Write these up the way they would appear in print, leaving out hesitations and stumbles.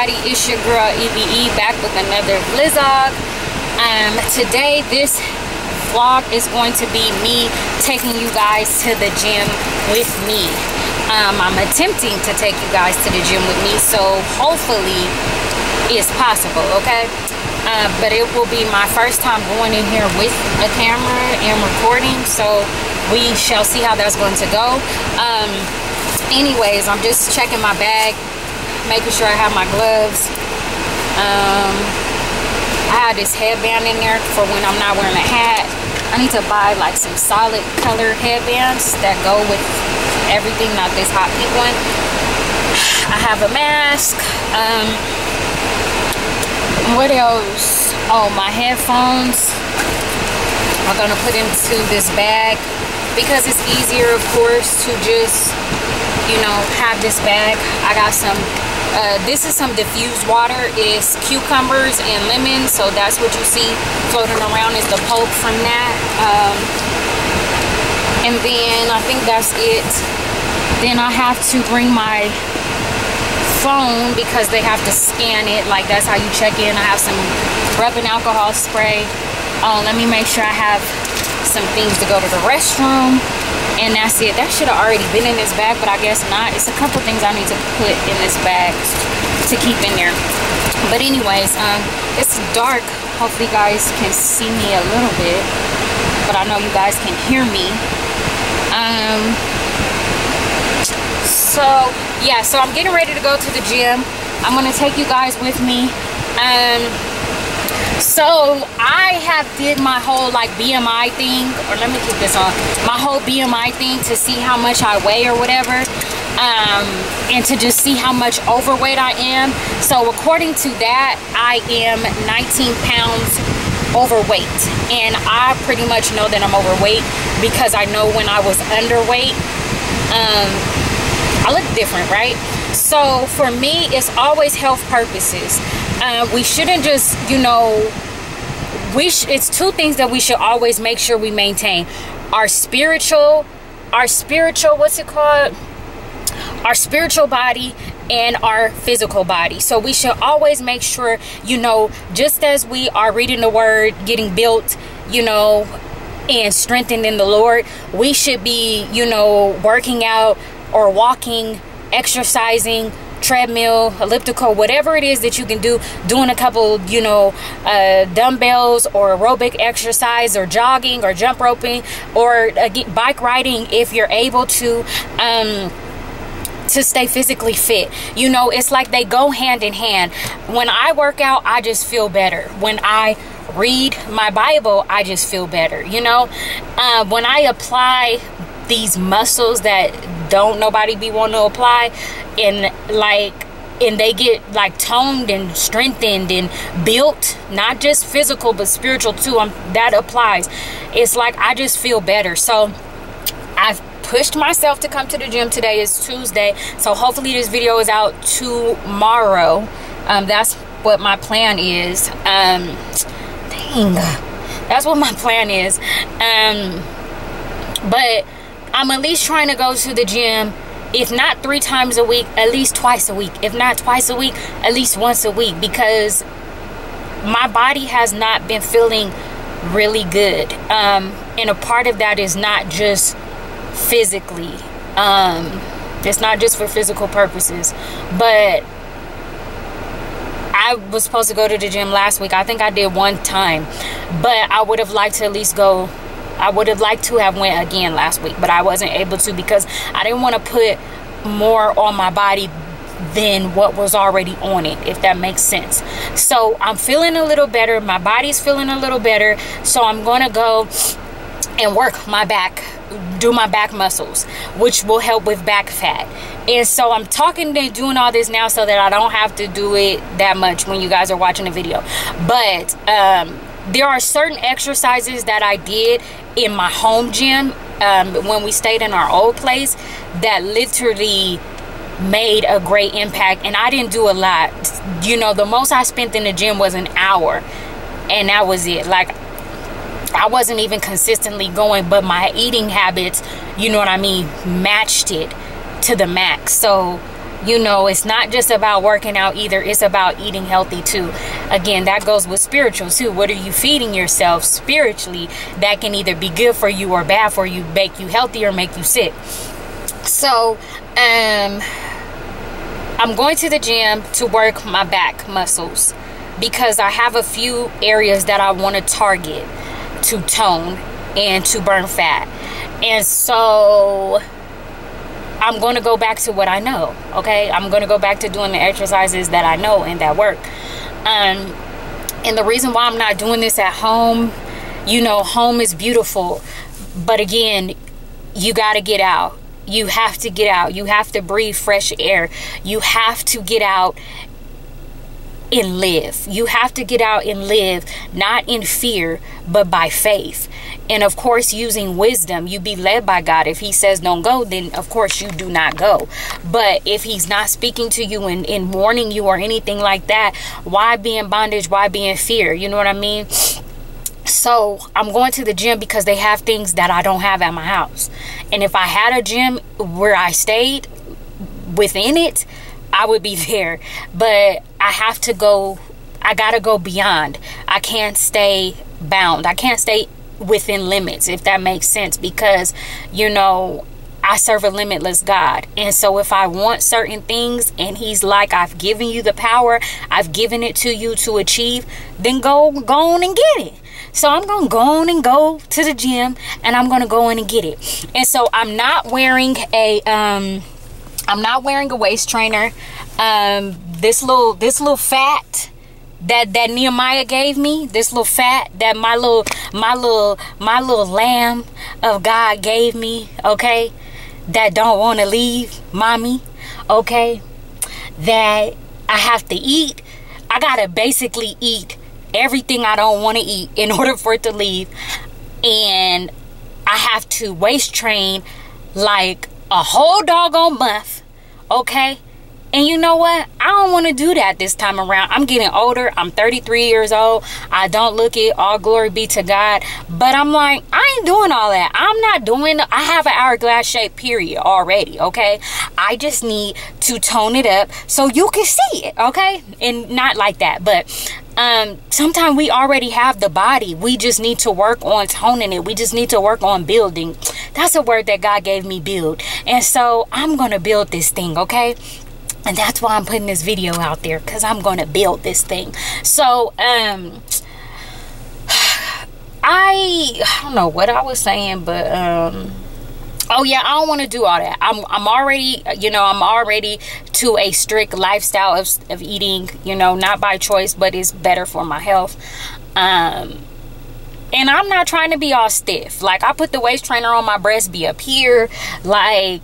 everybody, it's your girl EVE back with another vlog. Today this vlog is going to be me taking you guys to the gym with me. I'm attempting to take you guys to the gym with me, so hopefully it's possible, okay? But it will be my first time going in here with a camera and recording, so we shall see how that's going to go. Anyways, I'm just checking my bag, making sure I have my gloves. I have this headband in there for when I'm not wearing a hat. I need to buy like some solid color headbands that go with everything, not this hot pink one. I have a mask. What else? Oh, my headphones I'm gonna put into this bag because it's easier, of course, to just, you know, have this bag. I got some this is some diffused water. It's cucumbers and lemons, so that's what you see floating around is the pulp from that. And then I think that's it. Then I have to bring my phone because they have to scan it, like that's how you check in. I have some rubbing alcohol spray. Let me make sure I have some things to go to the restroom, and that's it. That should have already been in this bag, but I guess not. It's a couple things I need to put in this bag to keep in there. But anyways, it's dark. Hopefully you guys can see me a little bit, but I know you guys can hear me. So yeah, so I'm getting ready to go to the gym. I'm gonna take you guys with me. So I have did my whole like BMI thing, or let me keep this on, my whole BMI thing to see how much I weigh or whatever, and to just see how much overweight I am. So according to that, I am 19 pounds overweight, and I pretty much know that I'm overweight because I know when I was underweight, I look different, right? So for me, it's always health purposes. We shouldn't just, you know, it's two things that we should always make sure we maintain: our spiritual, what's it called? Our spiritual body and our physical body. So we should always make sure, you know, just as we are reading the word, getting built, you know, and strengthened in the Lord, we should be, you know, working out or walking, exercising, treadmill, elliptical, whatever it is that you can do, doing a couple, you know, dumbbells or aerobic exercise, or jogging or jump roping, or bike riding if you're able to stay physically fit. You know, it's like they go hand in hand. When I work out, I just feel better. When I read my Bible, I just feel better, you know. When I apply these muscles that don't nobody be wanting to apply, and they get like toned and strengthened and built, not just physical but spiritual too, that applies. It's like I just feel better. So I've pushed myself to come to the gym. Today is Tuesday, so hopefully this video is out tomorrow. That's what my plan is. That's what my plan is. But I'm at least trying to go to the gym, if not 3 times a week, at least twice a week. If not twice a week, at least once a week, because my body has not been feeling really good. And a part of that is not just physically. It's not just for physical purposes. But I was supposed to go to the gym last week. I think I did one time. But I would have liked to at least go. I would have liked to have went again last week, but I wasn't able to because I didn't want to put more on my body than what was already on it, if that makes sense. So I'm feeling a little better. My body's feeling a little better. So I'm going to go and work my back, do my back muscles, which will help with back fat. And so I'm talking and doing all this now so that I don't have to do it that much when you guys are watching the video. But there are certain exercises that I did in my home gym when we stayed in our old place that literally made a great impact, and I didn't do a lot. You know, the most I spent in the gym was an hour, and that was it. Like, I wasn't even consistently going, but my eating habits, you know what I mean, matched it to the max. So You know, it's not just about working out either. It's about eating healthy too. Again, that goes with spiritual too. What are you feeding yourself spiritually that can either be good for you or bad for you, make you healthy or make you sick? So, I'm going to the gym to work my back muscles because I have a few areas that I want to target to tone and to burn fat. And so I'm going to go back to what I know, okay? I'm going to go back to doing the exercises that I know and that work. And the reason why I'm not doing this at home, you know, home is beautiful. But again, you got to get out. You have to get out. You have to breathe fresh air. You have to get out and live. You have to get out and live, not in fear, but by faith. And of course, using wisdom. You be led by God. If he says don't go, then of course you do not go. But if he's not speaking to you and warning you or anything like that, why be in bondage? Why be in fear? You know what I mean? So I'm going to the gym because they have things that I don't have at my house. And if I had a gym where I stayed within it, I would be there. But I have to go. I got to go beyond. I can't stay bound. I can't stay within limits, if that makes sense, because, you know, I serve a limitless God. And so if I want certain things and he's like, I've given you the power, I've given it to you to achieve, then go on and get it. So I'm going to go on and go to the gym and I'm going to go in and get it. And so I'm not wearing a waist trainer. This little fat that Nehemiah gave me, this little fat that my little lamb of God gave me, okay, that don't want to leave mommy, okay, that I have to eat. I gotta basically eat everything I don't want to eat in order for it to leave. And I have to waist train like a whole doggone month, okay? And you know what? I don't want to do that this time around. I'm getting older. I'm 33 years old. I don't look it. All glory be to God. But I'm like, I ain't doing all that. I'm not doing, I have an hourglass shape period already, okay? I just need to tone it up so you can see it, okay? And not like that, but sometimes we already have the body. We just need to work on toning it. We just need to work on building. That's a word that God gave me, build. And so I'm going to build this thing, okay? And that's why I'm putting this video out there, because I'm going to build this thing. So, I don't know what I was saying, but, oh yeah, I don't want to do all that. I'm already, you know, I'm already to a strict lifestyle of eating, you know, not by choice, but it's better for my health. And I'm not trying to be all stiff. Like, I put the waist trainer on my breast, be up here, like,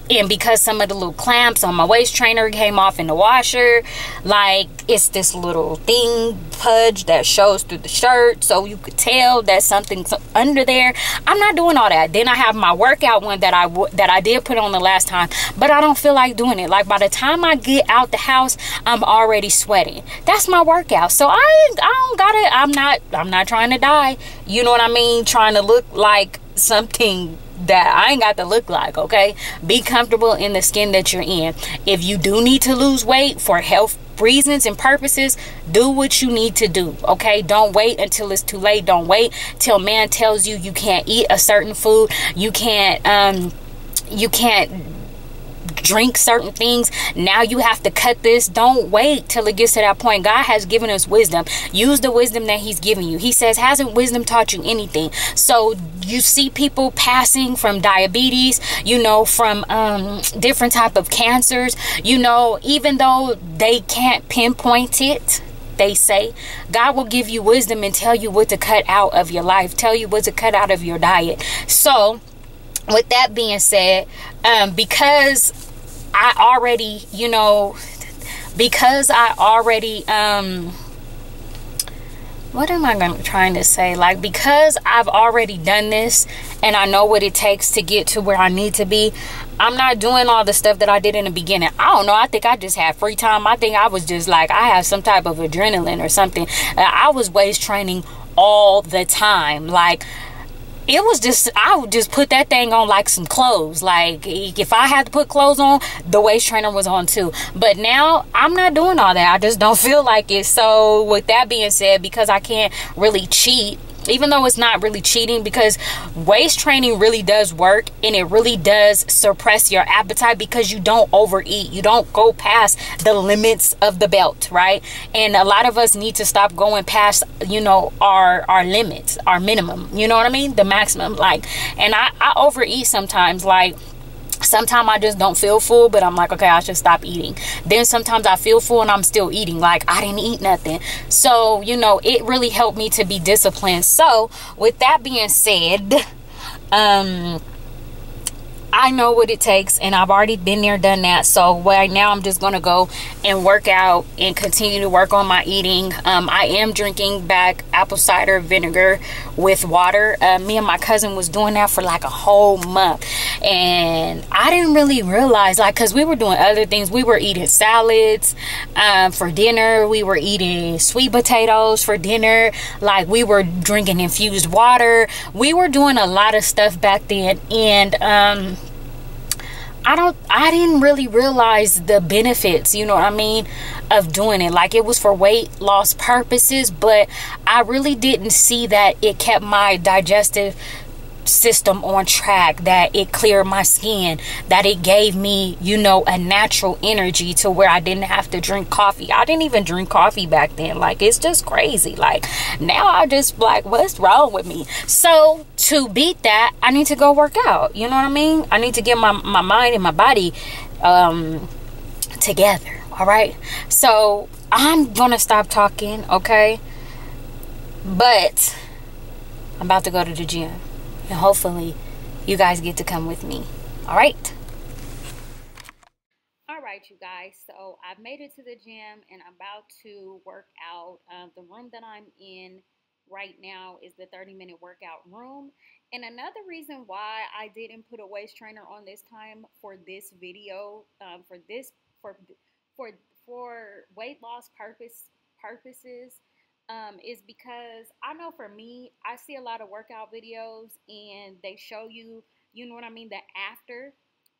and because some of the little clamps on my waist trainer came off in the washer, like, it's this little thing, pudge, that shows through the shirt, so you could tell that something's under there. I'm not doing all that. Then I have my workout one that I did put on the last time, but I don't feel like doing it. Like, by the time I get out the house, I'm already sweating. That's my workout. So I don't gotta, I'm not trying to die. You know what I mean? Trying to look like something that I ain't got to look like, okay? Be comfortable in the skin that you're in. If you do need to lose weight for health reasons and purposes, do what you need to do, okay? Don't wait until it's too late. Don't wait till man tells you you can't eat a certain food. You can't drink certain things. Now you have to cut this. Don't wait till it gets to that point. God has given us wisdom. Use the wisdom that he's given you. He says, hasn't wisdom taught you anything? So you see people passing from diabetes, you know, from different type of cancers, you know, even though they can't pinpoint it, they say God will give you wisdom and tell you what to cut out of your life, tell you what to cut out of your diet. So with that being said, because I already, you know, what am I trying to say? Like, because I've already done this and I know what it takes to get to where I need to be, I'm not doing all the stuff that I did in the beginning. I don't know. I think I just had free time. I think I was just like, I have some type of adrenaline or something. I was waist training all the time. Like, it was just, I would just put that thing on like some clothes. Like if I had to put clothes on, the waist trainer was on too. But now I'm not doing all that. I just don't feel like it. So with that being said, because I can't really cheat, even though it's not really cheating, because waist training really does work, and it really does suppress your appetite because you don't overeat. You don't go past the limits of the belt, right? And a lot of us need to stop going past, you know, our limits, our minimum, you know what I mean? The maximum. Like, and I overeat sometimes. Like, sometimes I just don't feel full, but I'm like, okay, I should stop eating. Then sometimes I feel full and I'm still eating, like I didn't eat nothing. So, you know, it really helped me to be disciplined. So with that being said, I know what it takes, and I've already been there, done that. So right now I'm just going to go and work out and continue to work on my eating. I am drinking back apple cider vinegar with water. Me and my cousin was doing that for like a whole month, and I didn't really realize, like, because we were doing other things. We were eating salads for dinner. We were eating sweet potatoes for dinner. Like, we were drinking infused water. We were doing a lot of stuff back then, and I didn't really realize the benefits, you know what I mean, of doing it. Like, it was for weight loss purposes, but I really didn't see that it kept my digestive system on track, that it cleared my skin, that it gave me, you know, a natural energy to where I didn't have to drink coffee. I didn't even drink coffee back then. Like, it's just crazy. Like, now I just like, what's wrong with me? So to beat that, I need to go work out. You know what I mean? I need to get my mind and my body together. All right. So I'm gonna stop talking, okay? But I'm about to go to the gym, and hopefully you guys get to come with me. All right. All right, you guys. So I've made it to the gym, and I'm about to work out. The room that I'm in right now is the 30-minute workout room. And another reason why I didn't put a waist trainer on this time for this video, for weight loss purposes, is because I know for me, I see a lot of workout videos and they show you, you know what I mean, the after.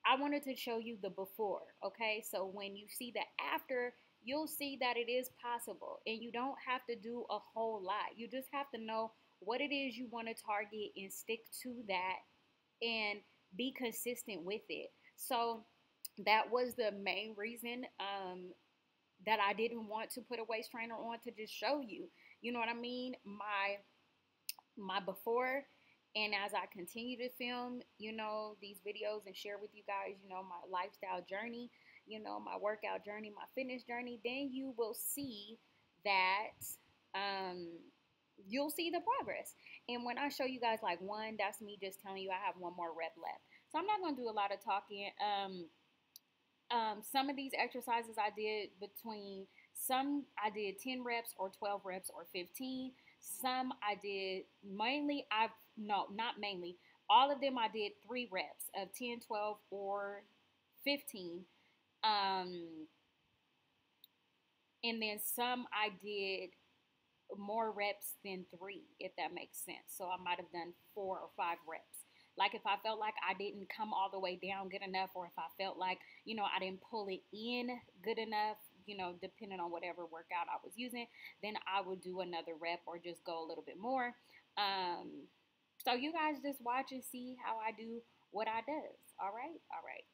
I wanted to show you the before, okay? So when you see the after, you'll see that it is possible, and you don't have to do a whole lot. You just have to know what it is you want to target and stick to that and be consistent with it. So that was the main reason that I didn't want to put a waist trainer on, to just show you, you know what I mean, my before. And as I continue to film, you know, these videos and share with you guys, you know, my lifestyle journey, you know, my workout journey, my fitness journey, then you will see that, you'll see the progress. And when I show you guys like one, that's me just telling you I have one more rep left. So I'm not going to do a lot of talking. Some of these exercises I did I did 10 reps or 12 reps or 15. Some I did not mainly. All of them I did 3 reps of 10, 12, or 15. And then some I did more reps than 3, if that makes sense. So I might have done 4 or 5 reps. Like, if I felt like I didn't come all the way down good enough, or if I felt like, you know, I didn't pull it in good enough, you know, depending on whatever workout I was using, then I would do another rep or just go a little bit more. So you guys just watch and see how I do what I does. All right? All right.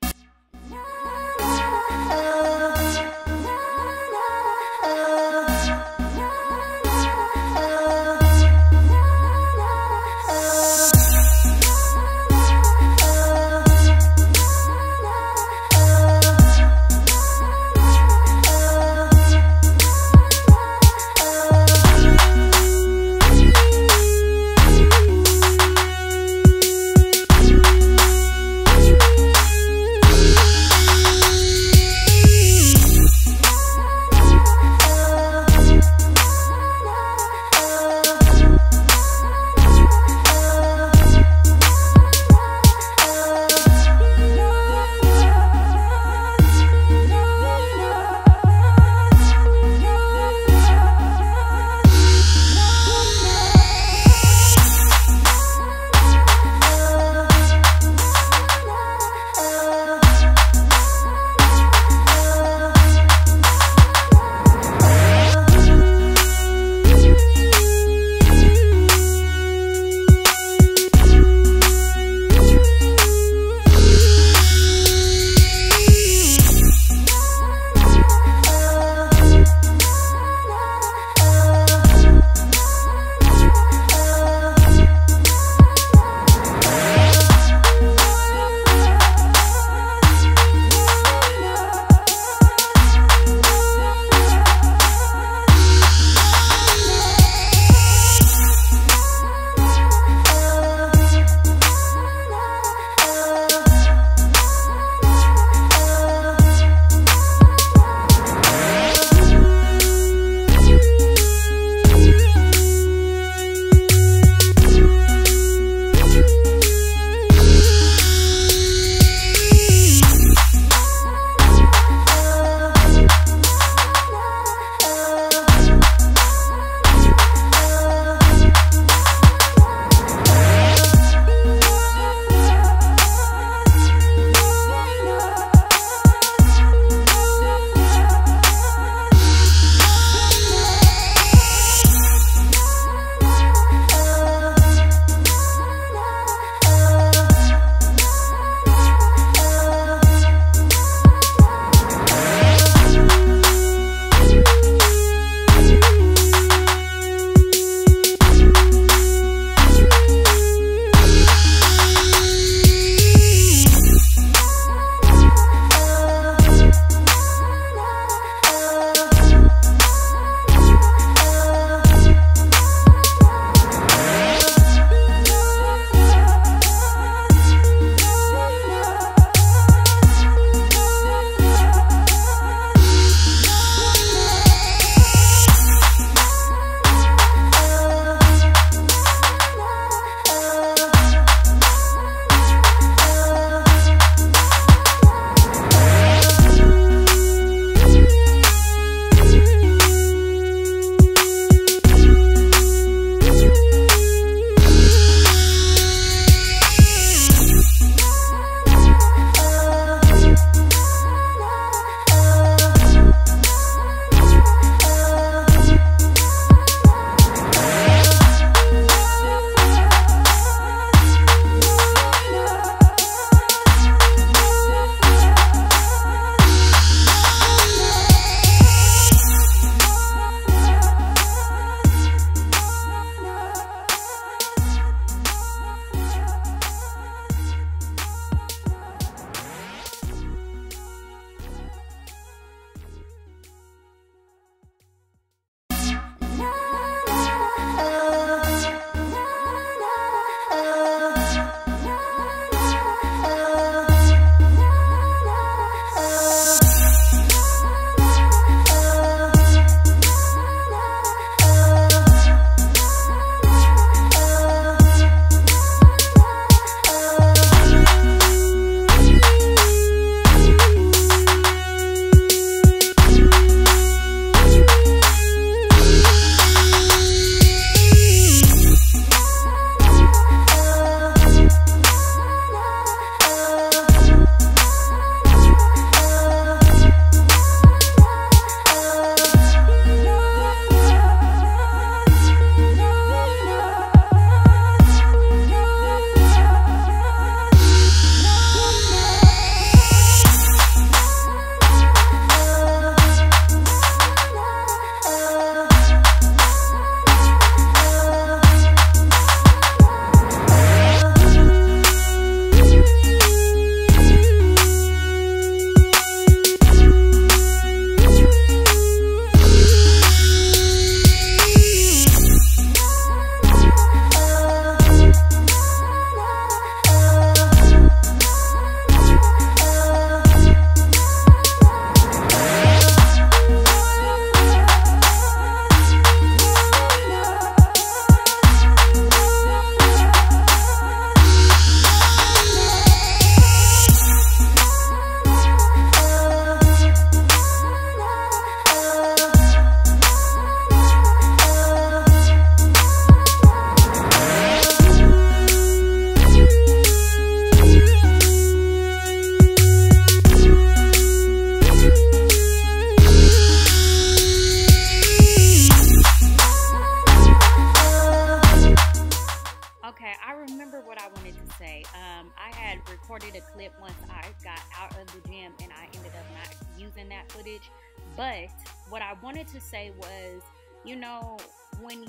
remember what I wanted to say. I had recorded a clip once I got out of the gym and I ended up not using that footage. But what I wanted to say was, you know, when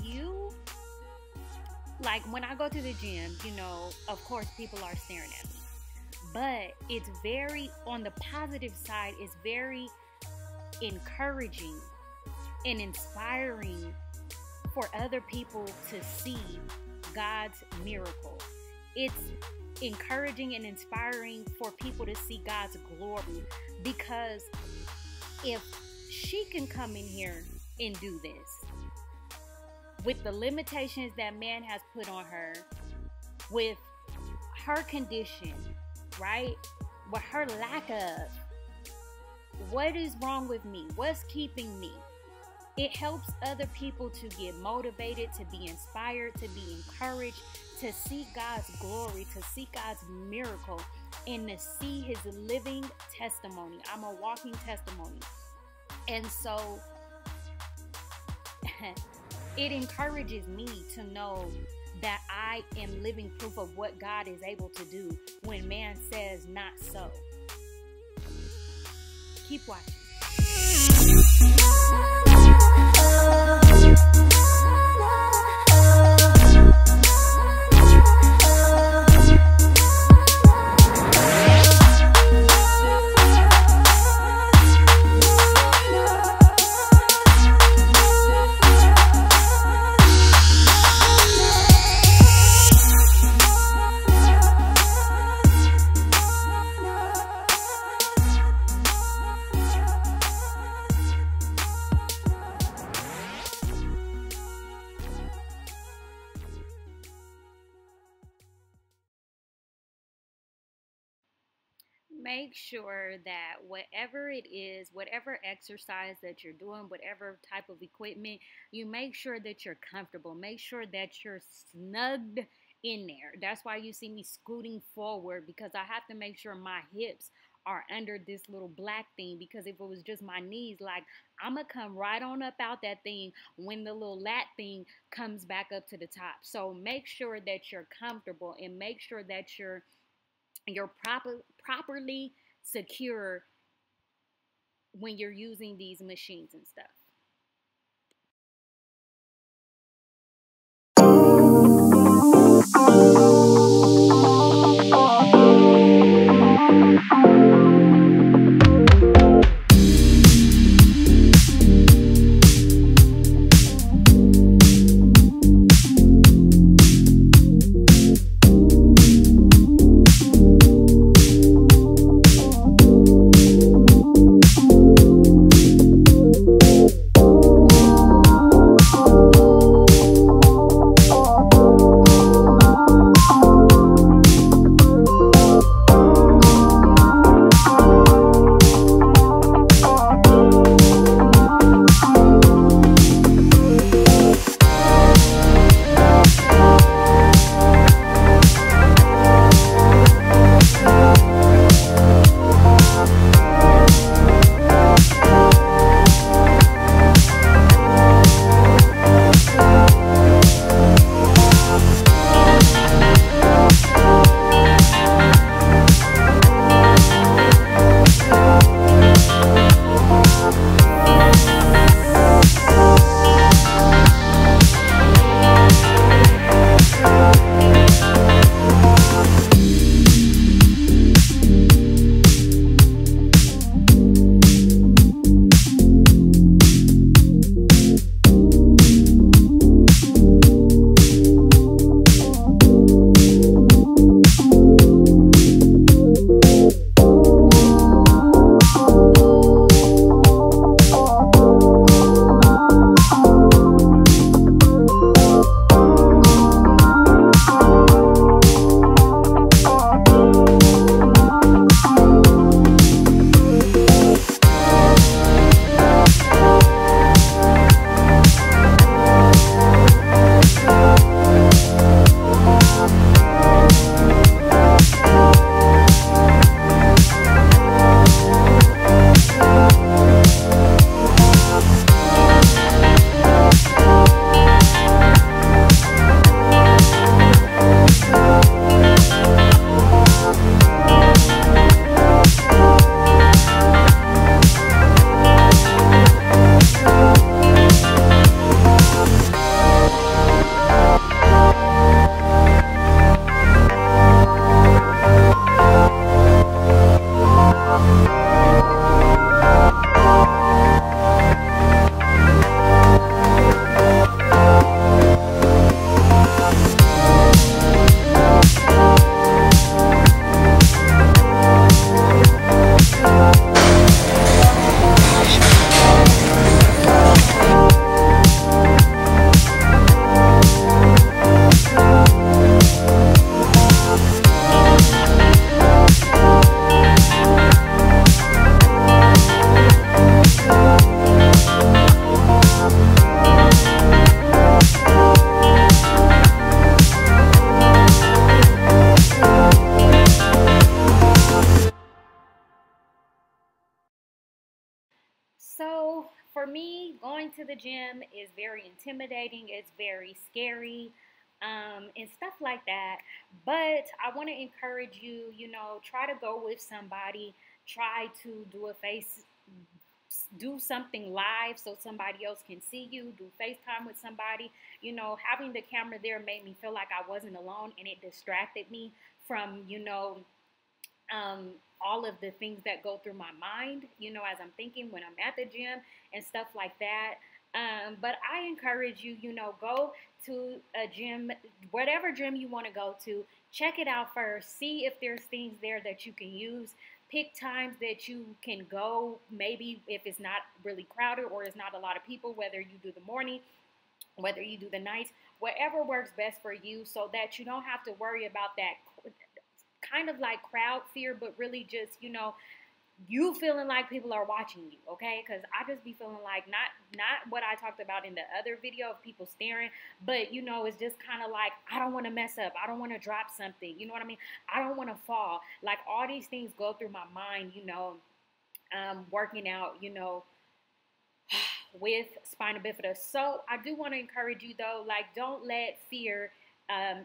I go to the gym, you know, of course people are staring at me. But it's very, on the positive side, it's very encouraging and inspiring for other people to see God's miracle. It's encouraging and inspiring for people to see God's glory, because if she can come in here and do this with the limitations that man has put on her, with her condition, right? With her lack of, what is wrong with me? What's keeping me? It helps other people to get motivated, to be inspired, to be encouraged, to see God's glory, to see God's miracle, and to see his living testimony. I'm a walking testimony. And so it encourages me to know that I am living proof of what God is able to do when man says not so. Keep watching. Make sure that whatever it is, whatever exercise that you're doing, whatever type of equipment, you make sure that you're comfortable. Make sure that you're snugged in there. That's why you see me scooting forward, because I have to make sure my hips are under this little black thing, because if it was just my knees, like, I'm gonna come right on up out that thing when the little lat thing comes back up to the top. So make sure that you're comfortable, and make sure that you're properly secure when you're using these machines and stuff. for me, going to the gym is very intimidating. It's very scary. And stuff like that. But I want to encourage you, you know, try to go with somebody, try to do something live so somebody else can see you, do FaceTime with somebody. You know, having the camera there made me feel like I wasn't alone, and it distracted me from, you know, all of the things that go through my mind, you know, as I'm thinking when I'm at the gym and stuff like that. But I encourage you, you know, go to a gym, whatever gym you want to go to, check it out first, see if there's things there that you can use, pick times that you can go, maybe if it's not really crowded or it's not a lot of people, whether you do the morning, whether you do the nights, whatever works best for you, so that you don't have to worry about that kind of like crowd fear, but really just, you know, you feeling like people are watching you, okay? Because I just be feeling like not what I talked about in the other video of people staring, but, you know, it's just kind of like, I don't want to mess up. I don't want to drop something. You know what I mean? I don't want to fall. Like, all these things go through my mind, you know, working out, you know, with spina bifida. So I do want to encourage you, though, like, don't let fear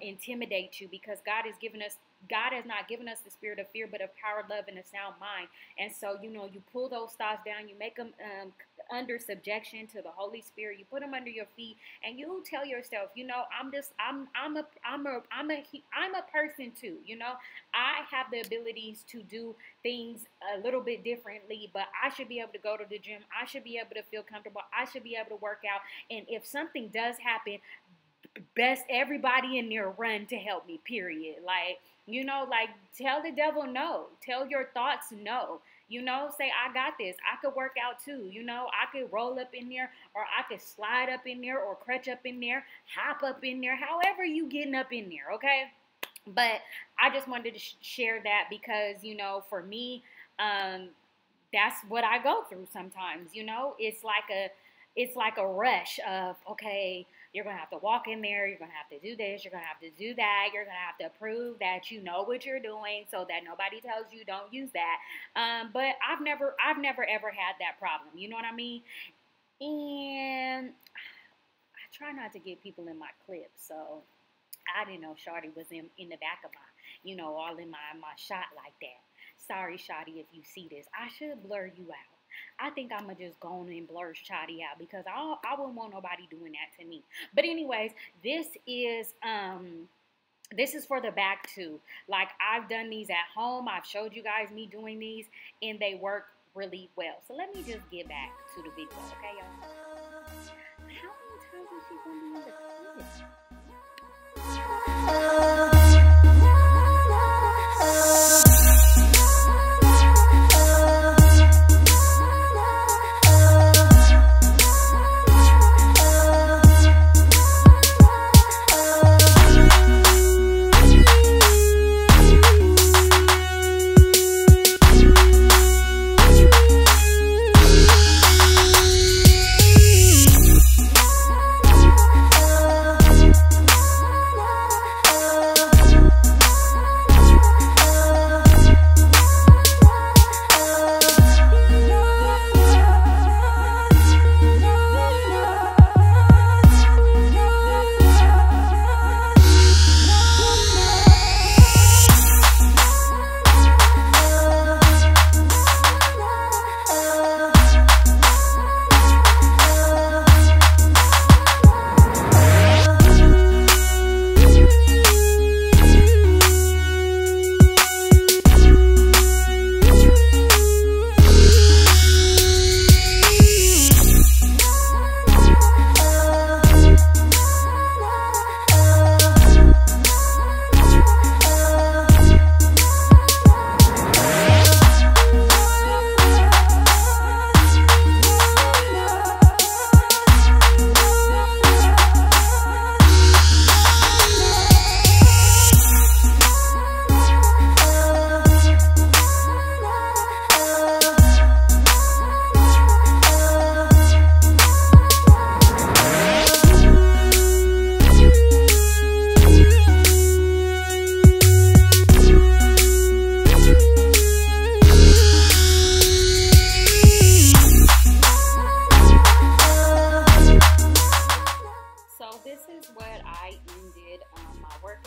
intimidate you, because God has not given us the spirit of fear, but of power, love, and a sound mind. And so, you know, you pull those thoughts down, you make them under subjection to the Holy Spirit. You put them under your feet, and you tell yourself, you know, I'm a person too. You know, I have the abilities to do things a little bit differently, but I should be able to go to the gym. I should be able to feel comfortable. I should be able to work out. And if something does happen, best everybody in there run to help me, period. Like, you know, like, tell the devil no. Tell your thoughts no. You know, say, I got this. I could work out too. You know, I could roll up in there, or I could slide up in there, or crutch up in there, hop up in there, however you getting up in there, okay? But I just wanted to share that because, you know, for me, that's what I go through sometimes. You know, it's like a rush of, okay, you're going to have to walk in there. You're going to have to do this. You're going to have to do that. You're going to have to prove that you know what you're doing so that nobody tells you don't use that. But I've never ever had that problem. You know what I mean? And I try not to get people in my clips. So I didn't know Shawty was in the back of my, you know, all in my shot like that. Sorry, Shawty, if you see this. I should blur you out. I think I'm going to just go on and blur Shawty out, because I wouldn't want nobody doing that to me. But anyways, this is for the back too. Like, I've done these at home. I've showed you guys me doing these, and they work really well. So let me just get back to the video, okay, y'all? How many times is she going to be in the clip?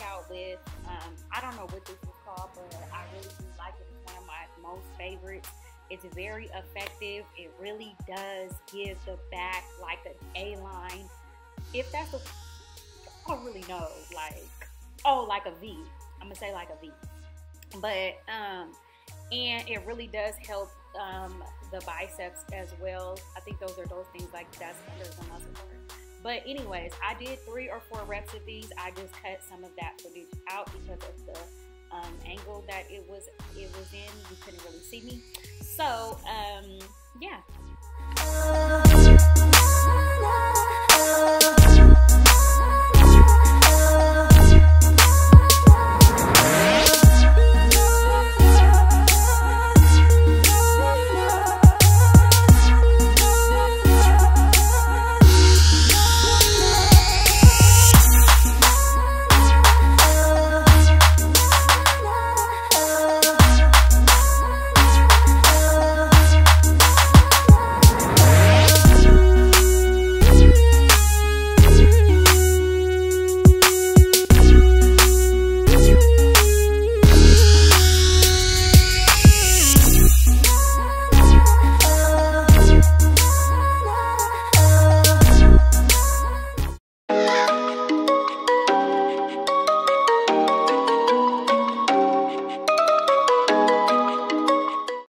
out with, I don't know what this is called, but I really do like it. It's one of my most favorites. It's very effective. It really does give the back like an A-line. If that's a, I don't really know, like, oh, like a V. I'm gonna say like a V. But, and it really does help the biceps as well. I think those things like that's under the muscle part. But anyways, I did 3 or 4 reps of these. I just cut some of that footage out because of the angle that it was in. You couldn't really see me. So yeah.